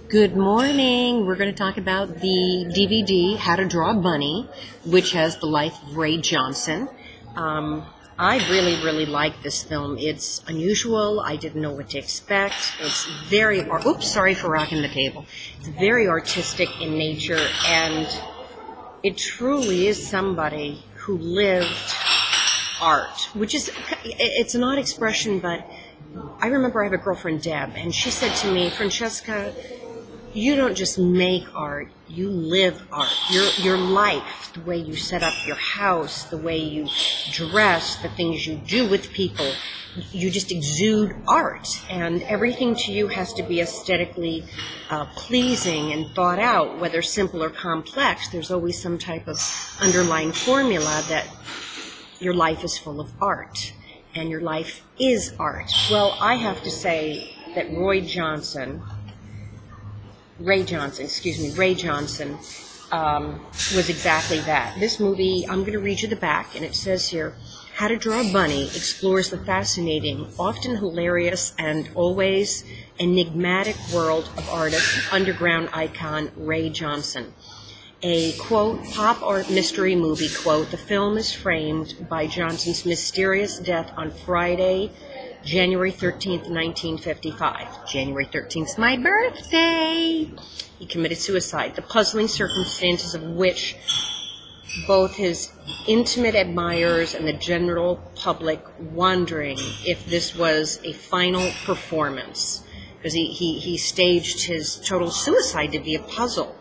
Good morning. We're going to talk about the DVD, How to Draw a Bunny, which has the life of Ray Johnson. I really like this film. It's unusual. I didn't know what to expect. It's very, oops, sorry for rocking the table. It's very artistic in nature, and it truly is somebody who lived art, which is, it's an odd expression, but I remember I have a girlfriend, Deb, and she said to me, Francesca, you don't just make art, you live art. Your life, the way you set up your house, the way you dress, the things you do with people, you just exude art. And everything to you has to be aesthetically pleasing and thought out, whether simple or complex. There's always some type of underlying formula that your life is full of art. And your life is art. Well, I have to say that Ray Johnson was exactly that. This movie, I'm going to read you the back, and it says here, How to Draw a Bunny explores the fascinating, often hilarious, and always enigmatic world of artist, underground icon Ray Johnson. A, quote, pop art mystery movie, quote, the film is framed by Johnson's mysterious death on Friday, January 13th, 1955. January 13th is my birthday. He committed suicide. The puzzling circumstances of which both his intimate admirers and the general public wondering if this was a final performance. Because he staged his total suicide to be a puzzle,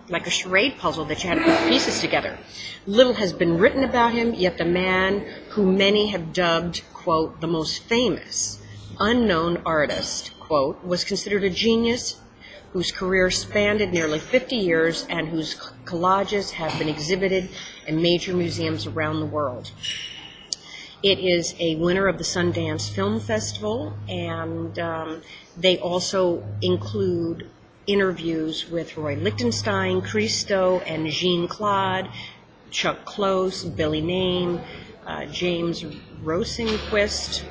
like a charade puzzle that you had to put pieces together. Little has been written about him, yet the man who many have dubbed, quote, the most famous unknown artist, quote, was considered a genius whose career spanned nearly 50 years and whose collages have been exhibited in major museums around the world. It is a winner of the Sundance Film Festival, and they also include interviews with Roy Lichtenstein, Christo, and Jean-Claude, Chuck Close, Billy Name, James Rosenquist,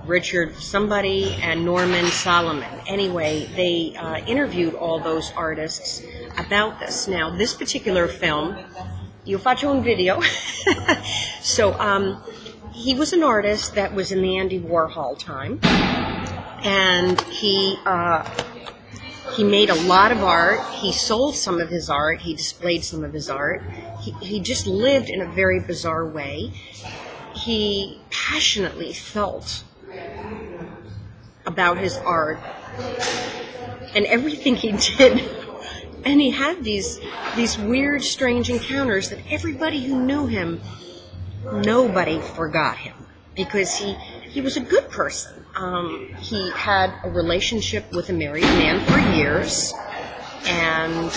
Richard somebody, and Norman Solomon. Anyway, they interviewed all those artists about this. Now, this particular film, io faccio un video. So, he was an artist that was in the Andy Warhol time, and he made a lot of art. He sold some of his art. He displayed some of his art. He just lived in a very bizarre way. He passionately felt about his art and everything he did. And he had these weird, strange encounters that everybody who knew him, nobody forgot him, because he was a good person. He had a relationship with a married man for years, and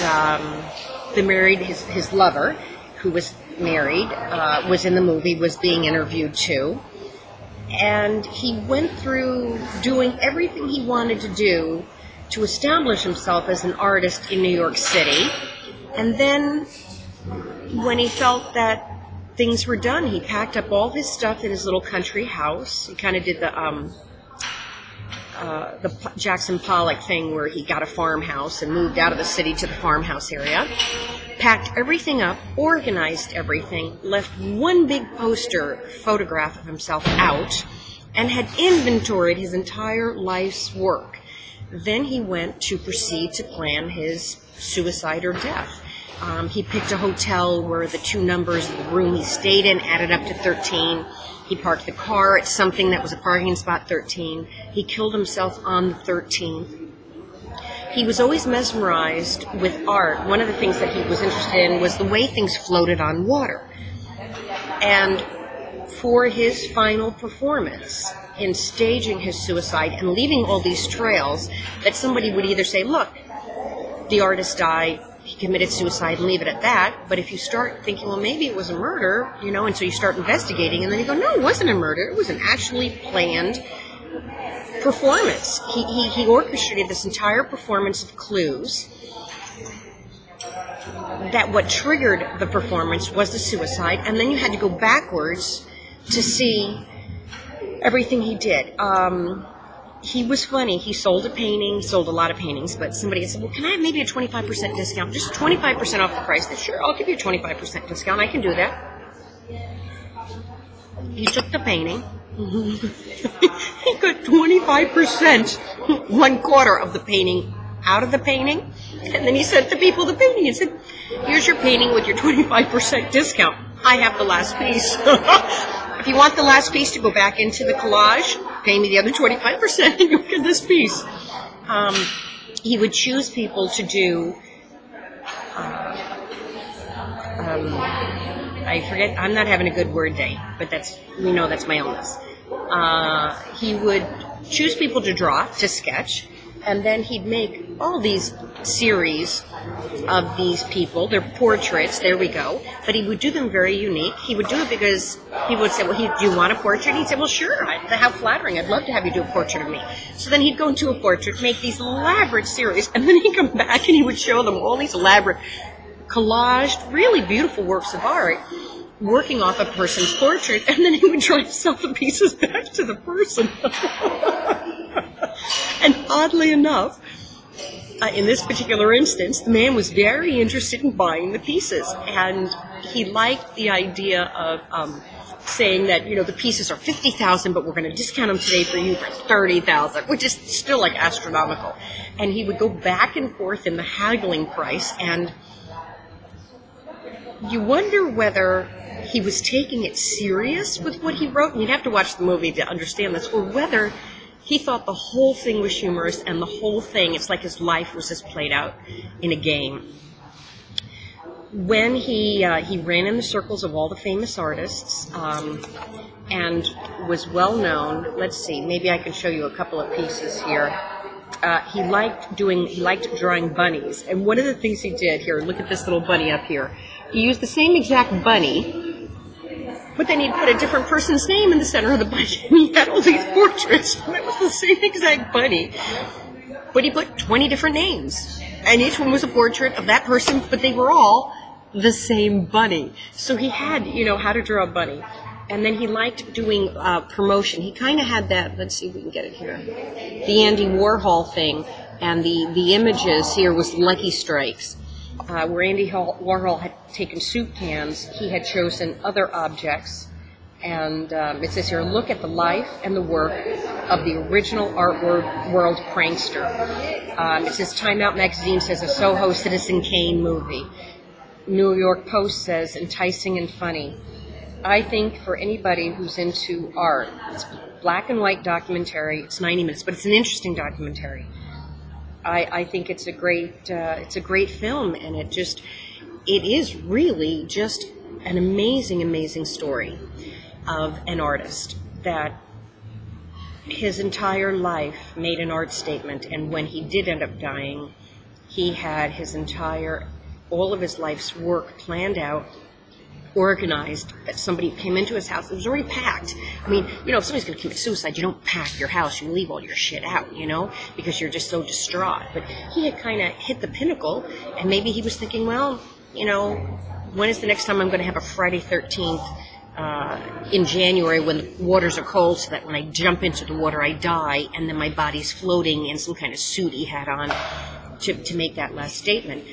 his lover, who was married, was in the movie, was being interviewed too. And he went through doing everything he wanted to do to establish himself as an artist in New York City. And then when he felt that things were done, he packed up all his stuff in his little country house. He kind of did the Jackson Pollock thing where he got a farmhouse and moved out of the city to the farmhouse area, packed everything up, organized everything, left one big poster photograph of himself out, and had inventoried his entire life's work. Then he went to proceed to plan his suicide or death. He picked a hotel where the two numbers of the room he stayed in added up to 13. He parked the car at something that was a parking spot 13. He killed himself on the 13th. He was always mesmerized with art. One of the things that he was interested in was the way things floated on water. And for his final performance in staging his suicide and leaving all these trails that somebody would either say, look, the artist died, he committed suicide, and leave it at that. But if you start thinking, well, maybe it was a murder, and so you start investigating, and then you go, no, it wasn't a murder. It was an actually planned performance. He orchestrated this entire performance of clues that what triggered the performance was the suicide, and then you had to go backwards to see everything he did. he was funny. He sold a painting, sold a lot of paintings, but somebody said, well, can I have maybe a 25% discount? Just 25% off the price. I said, sure, I'll give you a 25% discount. I can do that. He took the painting. He got 25%, 1/4 of the painting out of the painting. And then he sent the people the painting and said, here's your painting with your 25% discount. I have the last piece. If you want the last piece to go back into the collage, pay me the other 25% and you'll get this piece. He would choose people to do, I forget, I'm not having a good word day, but we know that's my illness. He would choose people to draw, to sketch, and then he'd make all these series of these people, their portraits, there we go, but he would do them very unique. He would do it because people would say, well, do you want a portrait? He'd say, well, sure, how flattering, I'd love to have you do a portrait of me. So then he'd go into a portrait, make these elaborate series, and then he'd come back and he would show them all these elaborate, collaged, really beautiful works of art, working off a person's portrait, and then he would try to sell the pieces back to the person. And oddly enough, in this particular instance, the man was very interested in buying the pieces, and he liked the idea of saying that, the pieces are $50,000, but we're going to discount them today for you for $30,000, which is still like astronomical. And he would go back and forth in the haggling price, and you wonder whether he was taking it serious with what he wrote, and you'd have to watch the movie to understand this, or whether he thought the whole thing was humorous, and the whole thing, it's like his life was just played out in a game. When he ran in the circles of all the famous artists, and was well known, let's see, maybe I can show you a couple of pieces here. He liked drawing bunnies, and one of the things he did, here, look at this little bunny up here. He used the same exact bunny, but then he'd put a different person's name in the center of the bunny. And he had all these portraits, and it was the same exact bunny, but he put 20 different names. And each one was a portrait of that person, but they were all the same bunny. So he had, how to draw a bunny. And then he liked doing promotion. He kind of had that, let's see if we can get it here, the Andy Warhol thing. And the images here was Lucky Strikes. Where Andy Warhol had taken soup cans, he had chosen other objects, and it says here, look at the life and the work of the original art world prankster. It says Time Out magazine says a Soho Citizen Kane movie. New York Post says enticing and funny. I think for anybody who's into art, it's black and white documentary, it's 90 minutes, but it's an interesting documentary. I think it's a great film, and it is really just an amazing story of an artist that his entire life made an art statement, and when he did end up dying, he had all of his life's work planned out, organized, that somebody came into his house. It was already packed. I mean, if somebody's going to commit suicide, you don't pack your house. You leave all your shit out, because you're just so distraught. But he had kind of hit the pinnacle, and maybe he was thinking, well, when is the next time I'm going to have a Friday 13th in January when the waters are cold, so that when I jump into the water I die, and then my body's floating in some kind of suit he had on to make that last statement.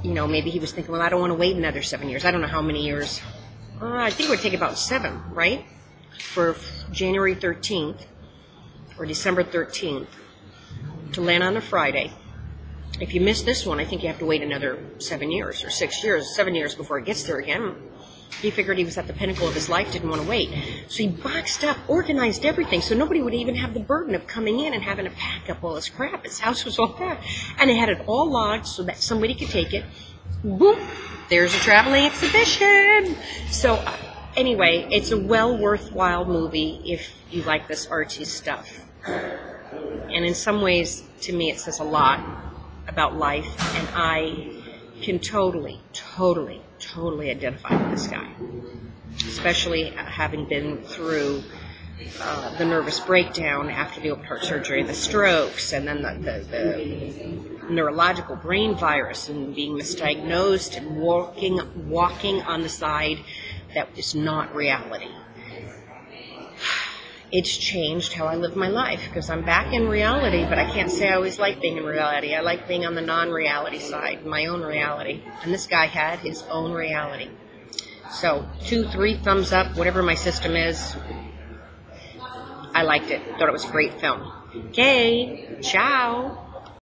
Maybe he was thinking, well, I don't want to wait another 7 years. I don't know how many years. I think it would take about 7, right? For January 13th or December 13th to land on a Friday. If you miss this one, I think you have to wait another 7 years or 6 years, 7 years before it gets there again. He figured he was at the pinnacle of his life, didn't want to wait. So he boxed up, organized everything, so nobody would even have the burden of coming in and having to pack up all his crap. His house was all packed. And they had it all logged so that somebody could take it. Boom! There's a traveling exhibition! So anyway, it's a well worthwhile movie if you like this artsy stuff. And in some ways, to me, it says a lot about life, and I can totally identify with this guy, especially having been through the nervous breakdown after the open heart surgery, the strokes, and then the neurological brain virus, and being misdiagnosed and walking on the side that is not reality. it's changed how I live my life because I'm back in reality, but I can't say I always like being in reality. I like being on the non-reality side, my own reality. And this guy had his own reality. So 2, 3 thumbs up, whatever my system is. I liked it. Thought it was a great film. Okay, ciao.